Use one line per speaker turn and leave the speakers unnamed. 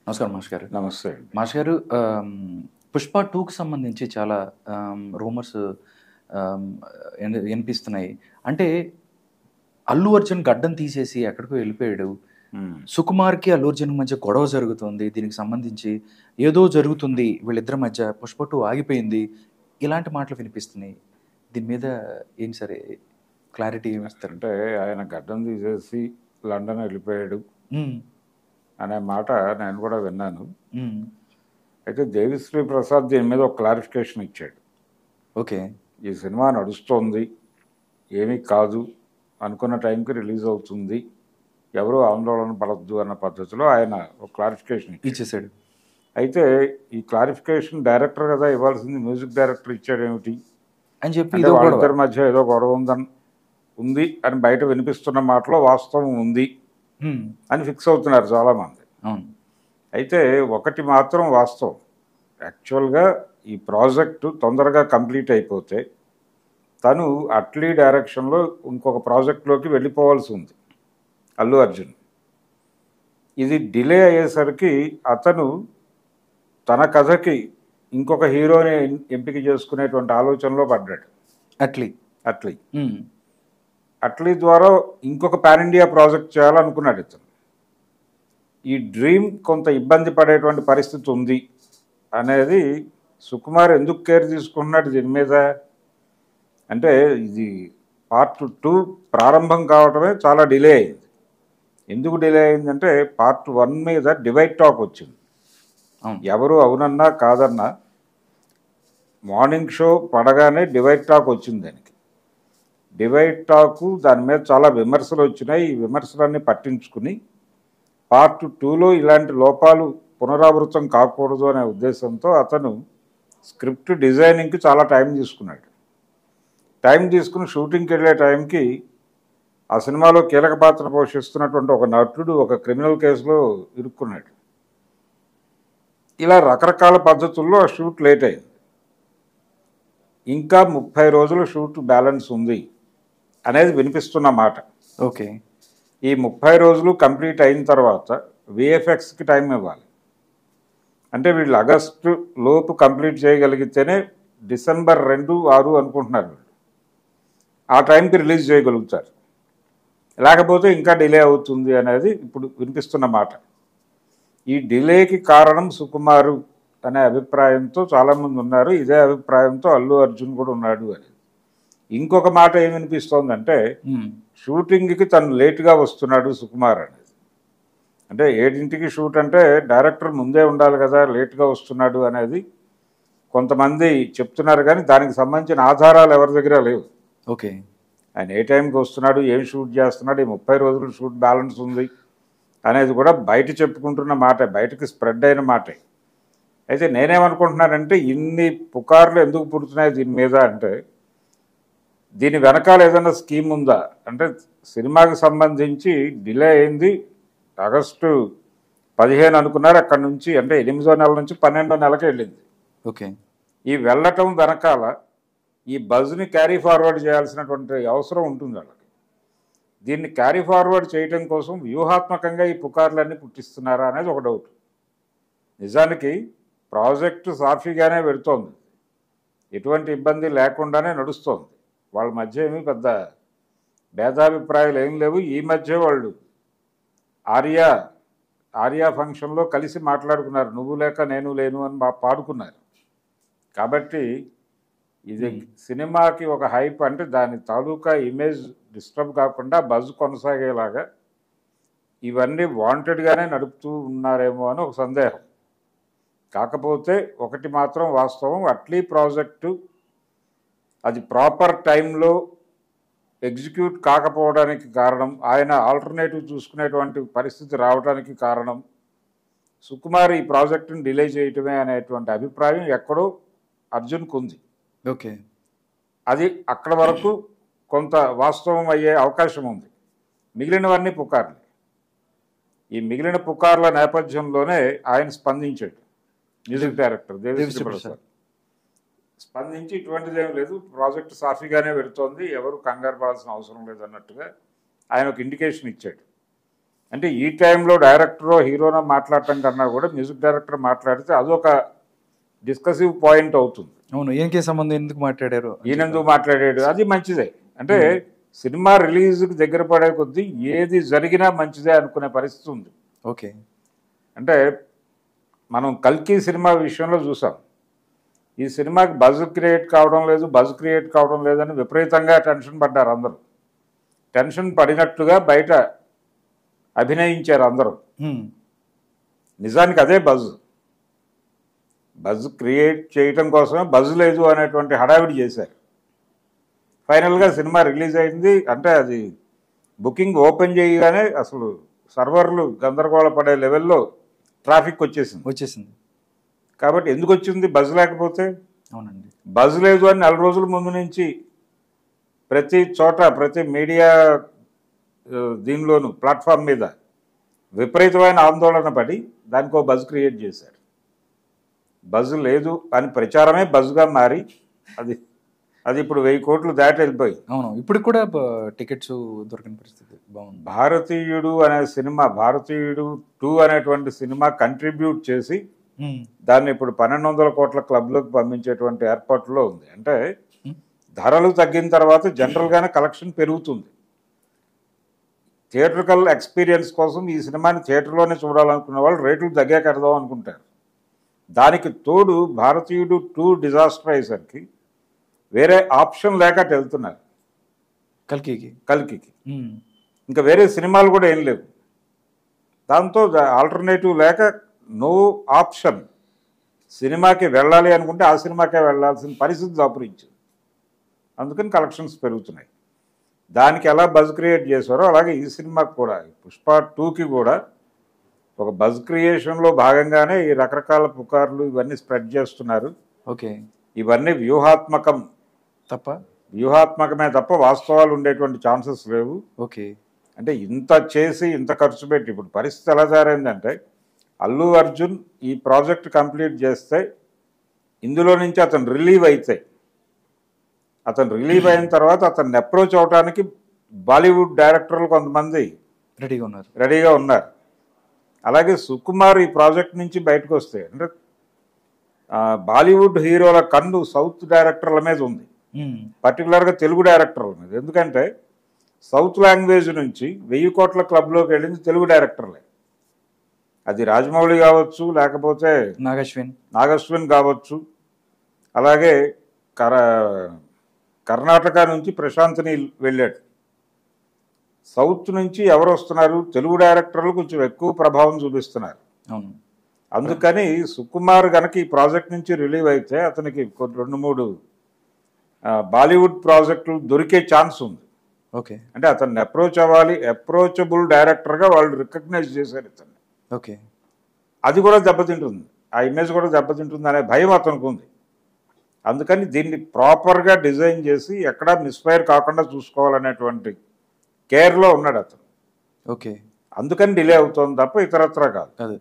నమస్కారం మాస్టర్ గారు.
నమస్తే అండి.
మాస్టర్ గారు, 'పుష్ప 2'కి సంబంధించి చాలా రూమర్స్ ఆహ్, వినిపిస్తున్నాయి. అంటే అల్లు అర్జున్ గడ్డం తీసేసి ఎక్కడికో వెళ్ళిపోయాడు.
హ్మ్.
సుకుమార్‌కి, అల్లు అర్జున్‌కి మధ్య గొడవ జరుగుతోంది. దీనికి సంబంధించి ఏదో జరుగుతుంది వీళ్ళిద్దరి మధ్య. 'పుష్ప 2' ఆగిపోయింది. ఇలాంటి మాటలు వినిపిస్తున్నాయి. దీని మీద ఏంటి సార్ క్లారిటీ ఏమిస్తారు?
అంటే ఆయన గడ్డం తీసేసి లండన్ వెళ్ళిపోయాడు
హ్మ్.
అనే మాట నేను కూడా విన్నాను.
హ్మ్.
అయితే దేవిశ్రీ ప్రసాద్ దీని మీద ఒక క్లారిఫికేషన్ ఇచ్చాడు.
ఓకే.
ఈ సినిమా నడుస్తోంది, ఏమీ కాదు, అనుకున్న టైంకి రిలీజ్ అవుతుంది, ఎవరూ ఆందోళన పడద్దు అన్న పద్ధతిలో ఆయన ఒక క్లారిఫికేషన్ ఇచ్చాడు.
ఇచ్చేసాడు.
అయితే ఈ క్లారిఫికేషన్ డైరెక్టర్ కదా ఇవ్వాల్సింది, మ్యూజిక్ డైరెక్టర్ ఇచ్చాడేమిటి
అని చెప్పి
అంటే
ఇదో గొడవ.
వాళ్ళిద్దరి మధ్య ఏదో గొడవ ఉంది అని బయట వినిపిస్తున్న మాటలో వాస్తవం ఉంది
హ్మ్.
అని ఫిక్స్ అవుతున్నారు చాలామంది.
అవును.
అయితే ఒకటి మాత్రం వాస్తవం, యాక్చువల్గా ఈ ప్రాజెక్టు తొందరగా కంప్లీట్ అయిపోతే తను అట్లీ డైరెక్షన్లో ఇంకొక ప్రాజెక్ట్లోకి వెళ్ళిపోవాల్సి ఉంది అల్లు అర్జున్. ఇది డిలే అయ్యేసరికి అతను తన కథకి ఇంకొక హీరోని ఎంపిక చేసుకునేటువంటి ఆలోచనలో పడ్డాడు
అట్లీ.
అట్లీ.
హ్మ్.
అట్లీ ద్వారా ఇంకొక పాన్ ఇండియా ప్రాజెక్ట్ చేయాలనుకున్నాడు ఇతను. ఈ డ్రీమ్ కొంత ఇబ్బంది పడేటువంటి పరిస్థితి ఉంది అనేది సుకుమార్ ఎందుకు కేర్ తీసుకుంటున్నాడు దీని మీద అంటే, ఇది పార్ట్ 2 ప్రారంభం కావడమే చాలా డిలే అయింది. ఎందుకు డిలే అయిందంటే పార్ట్ 1 మీద డివైడ్ టాక్ వచ్చింది. ఎవరు అవునన్నా కాదన్నా మార్నింగ్ షో పడగానే డివైడ్ టాక్ వచ్చింది. దానికి డివైడ్ టాకు దాని మీద చాలా విమర్శలు వచ్చినాయి. ఈ విమర్శలన్నీ పట్టించుకుని పార్ట్ 2లో ఇలాంటి లోపాలు పునరావృతం కాకూడదు అనే ఉద్దేశంతో అతను స్క్రిప్ట్ డిజైనింగ్కి చాలా టైం తీసుకున్నాడు. టైం తీసుకుని షూటింగ్కి వెళ్ళే టైంకి ఆ సినిమాలో కీలక పాత్ర పోషిస్తున్నటువంటి ఒక నటుడు ఒక క్రిమినల్ కేసులో ఇరుక్కున్నాడు. ఇలా రకరకాల పద్ధతుల్లో ఆ షూట్ లేట్ అయింది. ఇంకా 30 రోజులు షూట్ బ్యాలెన్స్ ఉంది అనేది వినిపిస్తున్న మాట.
ఓకే.
ఈ 30 రోజులు కంప్లీట్ అయిన తర్వాత విఎఫ్ఎక్స్కి టైం ఇవ్వాలి. అంటే వీళ్ళు ఆగస్టు లోపు కంప్లీట్ చేయగలిగితేనే డిసెంబర్ 2, 6 అనుకుంటున్నారు వీళ్ళు. ఆ టైంకి రిలీజ్ చేయగలుగుతారు. లేకపోతే ఇంకా డిలే అవుతుంది అనేది ఇప్పుడు వినిపిస్తున్న మాట. ఈ డిలేకి కారణం సుకుమారు అనే అభిప్రాయంతో చాలామంది ఉన్నారు. ఇదే అభిప్రాయంతో అల్లు అర్జున్ కూడా ఉన్నాడు అని. ఇంకొక మాట ఏం వినిపిస్తోందంటే షూటింగ్కి తను లేటుగా వస్తున్నాడు సుకుమార్ అనేది. అంటే 7ంటికి షూట్ అంటే డైరెక్టర్ ముందే ఉండాలి కదా, లేటుగా వస్తున్నాడు అనేది కొంతమంది చెప్తున్నారు. కానీ దానికి సంబంధించిన ఆధారాలు ఎవరి దగ్గర లేవు.
ఓకే.
ఆయన ఏ టైంకి వస్తున్నాడు, ఏం షూట్ చేస్తున్నాడు, ఈ 30 రోజులు షూట్ బ్యాలెన్స్ ఉంది అనేది కూడా బయట చెప్పుకుంటున్న మాటే, బయటకు స్ప్రెడ్ అయిన మాటే. అయితే నేనేమనుకుంటున్నానంటే ఇన్ని పుకార్లు ఎందుకు పుడుతున్నాయి దీని మీద అంటే, దీని వెనకాల ఏదైనా స్కీమ్ ఉందా అంటే, సినిమాకి సంబంధించి డిలే అయింది ఆగస్టు 15 అనుకున్నారు, అక్కడి నుంచి అంటే 8వ నెల నుంచి 12వ నెలకి వెళ్ళింది.
ఓకే.
ఈ వెళ్ళటం వెనకాల ఈ బజ్ని క్యారీ ఫార్వర్డ్ చేయాల్సినటువంటి అవసరం ఉంటుంది వాళ్ళకి. దీన్ని క్యారీ ఫార్వర్డ్ చేయడం కోసం వ్యూహాత్మకంగా ఈ పుకార్లన్నీ పుట్టిస్తున్నారా అనేది ఒక డౌట్. నిజానికి ప్రాజెక్టు సాఫీగానే పెడుతోంది, ఎటువంటి ఇబ్బంది లేకుండానే నడుస్తోంది. వాళ్ళ మధ్య ఏమీ పెద్ద భేదాభిప్రాయాలు ఏం లేవు. ఈ మధ్య వాళ్ళు ఆర్యా ఫంక్షన్లో కలిసి మాట్లాడుకున్నారు, నువ్వు లేక నేను లేను అని పాడుకున్నారు. కాబట్టి ఇది సినిమాకి ఒక హైప్, అంటే దాని తాలూకా ఇమేజ్ డిస్టర్బ్ కాకుండా బజ్ కొనసాగేలాగా ఇవన్నీ వాంటెడ్గానే నడుపుతూ ఉన్నారేమో అని ఒక సందేహం. కాకపోతే ఒకటి మాత్రం వాస్తవం, అట్లీ ప్రాజెక్టు అది ప్రాపర్ టైంలో ఎగ్జిక్యూట్ కాకపోవడానికి కారణం, ఆయన ఆల్టర్నేటివ్ చూసుకునేటువంటి పరిస్థితి రావడానికి కారణం సుకుమార్ ఈ ప్రాజెక్టును డిలే చేయటమే అనేటువంటి అభిప్రాయం ఎక్కడో అర్జున్కు ఉంది.
ఓకే.
అది అక్కడ వరకు కొంత వాస్తవం అయ్యే అవకాశం ఉంది. మిగిలినవన్నీ పుకార్లు. ఈ మిగిలిన పుకార్ల నేపథ్యంలోనే ఆయన స్పందించాడు, మ్యూజిక్ డైరెక్టర్ దేవిశ్రీ ప్రసాద్ స్పందించి ఇటువంటిది ఏం లేదు, ప్రాజెక్టు సాఫీగానే పెడుతోంది, ఎవరు కంగారు పడాల్సిన అవసరం లేదు అన్నట్టుగా ఆయన ఒక ఇండికేషన్ ఇచ్చాడు. అంటే ఈ టైంలో డైరెక్టరో హీరోనో మాట్లాడటం కన్నా కూడా మ్యూజిక్ డైరెక్టర్ మాట్లాడితే అదొక డిస్కసివ్ పాయింట్ అవుతుంది.
అవును, ఈయనకే సంబంధం ఎందుకు మాట్లాడారు
ఈయనెందుకు మాట్లాడాడు, అది మంచిదే. అంటే సినిమా రిలీజ్కి దగ్గర పడే కొద్దీ ఏది జరిగినా మంచిదే అనుకునే పరిస్థితి ఉంది.
ఓకే.
అంటే మనం కల్కి సినిమా విషయంలో చూసాం, ఈ సినిమాకి బజ్ క్రియేట్ కావడం లేదని విపరీతంగా టెన్షన్ పడ్డారు అందరూ. టెన్షన్ పడినట్టుగా బయట అభినయించారు అందరూ. నిజానికి అదే బజ్ క్రియేట్ చేయటం కోసమే బజ్ లేదు అనేటువంటి హడావిడి చేశారు. ఫైనల్గా సినిమా రిలీజ్ అయింది. అంటే అది బుకింగ్ ఓపెన్ చేయగానే అసలు సర్వర్లు గందరగోళ పడే లెవెల్లో ట్రాఫిక్ వచ్చేసింది. కాబట్టి ఎందుకు వచ్చింది బజ్ లేకపోతే?
అవునండి,
బజ్ లేదు అని 4 రోజుల ముందు నుంచి ప్రతి చోట ప్రతి మీడియా దీనిలోనూ ప్లాట్ఫామ్ మీద విపరీతమైన ఆందోళన పడి దానికో బజ్ క్రియేట్ చేశారు. బజ్ లేదు అని ప్రచారమే బజ్గా మారి అది ఇప్పుడు 1000 కోట్లు దాటి వెళ్ళిపోయి.
అవును, ఇప్పుడు కూడా టికెట్స్ దొరికిన పరిస్థితి బాగుంది.
భారతీయుడు అనే సినిమా, భారతీయుడు 2 అనేటువంటి సినిమా కంట్రిబ్యూట్ చేసి దాన్ని ఇప్పుడు 1200 కోట్ల క్లబ్లోకి పంపించేటువంటి ఏర్పాట్లో ఉంది. అంటే ధరలు తగ్గిన తర్వాత జనరల్గానే కలెక్షన్ పెరుగుతుంది. థియేట్రికల్ ఎక్స్పీరియన్స్ కోసం ఈ సినిమాని థియేటర్లోనే చూడాలనుకున్న వాళ్ళు రేట్లు తగ్గాక కడదాం అనుకుంటారు. దానికి తోడు భారతీయుడు 2 డిజాస్టర్ అయ్యేసరికి వేరే ఆప్షన్ లేక వెళ్తున్నారు కల్కికి. ఇంకా వేరే సినిమాలు కూడా ఏం లేవు. దాంతో ఆల్టర్నేటివ్ లేక నో ఆప్షన్, సినిమాకి వెళ్ళాలి అనుకుంటే ఆ సినిమాకే వెళ్ళాల్సిన పరిస్థితి దాపురించింది. అందుకని కలెక్షన్స్ పెరుగుతున్నాయి. దానికి ఎలా బజ్ క్రియేట్ చేశారో అలాగే ఈ సినిమాకి కూడా, పుష్ప 2కి కూడా ఒక బజ్ క్రియేషన్లో భాగంగానే ఈ రకరకాల పుకార్లు ఇవన్నీ స్ప్రెడ్ చేస్తున్నారు.
ఓకే,
ఇవన్నీ వ్యూహాత్మకమే తప్ప వాస్తవాలు ఉండేటువంటి ఛాన్సెస్ లేవు.
ఓకే.
అంటే ఇంత చేసి ఇంత ఖర్చు పెట్టి ఇప్పుడు పరిస్థితి ఎలా తయారైందంటే, అల్లు అర్జున్ ఈ ప్రాజెక్ట్ కంప్లీట్ చేస్తే ఇందులో నుంచి అతను రిలీవ్ అయిన తర్వాత అతన్ని అప్రోచ్ అవడానికి బాలీవుడ్ డైరెక్టర్లు కొంతమంది రెడీగా ఉన్నారు. అలాగే సుకుమార్ ఈ ప్రాజెక్ట్ నుంచి బయటకు వస్తే అంటే బాలీవుడ్ హీరోల కన్ను సౌత్ డైరెక్టర్ల మీద ఉంది, పర్టికులర్గా తెలుగు డైరెక్టర్ల మీద. ఎందుకంటే సౌత్ లాంగ్వేజ్ నుంచి 1000 కోట్ల క్లబ్లోకి వెళ్ళింది తెలుగు డైరెక్టర్లే. అది రాజమౌళి కావచ్చు, లేకపోతే నాగశ్విన్ కావచ్చు, అలాగే కర్ణాటక నుంచి ప్రశాంత్ నీల్ వెళ్ళాడు. సౌత్ నుంచి ఎవరు వస్తున్నారు? తెలుగు డైరెక్టర్లు కొంచెం ఎక్కువ ప్రభావం చూపిస్తున్నారు. అందుకని సుకుమార్ గనక ఈ ప్రాజెక్ట్ నుంచి రిలీవ్ అయితే అతనికి 2-3 బాలీవుడ్ ప్రాజెక్టులు దొరికే ఛాన్స్ ఉంది.
ఓకే.
అంటే అతన్ని అప్రోచ్ అవ్వాలి, అప్రోచబుల్ డైరెక్టర్గా వాళ్ళు రికగ్నైజ్ చేశారు ఇతన్ని.
ఓకే.
అది కూడా దెబ్బతింటుంది, ఆ ఇమేజ్ కూడా దెబ్బతింటుంది అనే భయం అతనికి ఉంది. అందుకని దీన్ని ప్రాపర్గా డిజైన్ చేసి ఎక్కడా మిస్ఫైర్ కాకుండా చూసుకోవాలనేటువంటి కేర్లో ఉన్నాడు అతను.
ఓకే.
అందుకని డిలే అవుతుంది తప్ప ఇతరత్రా కాదు.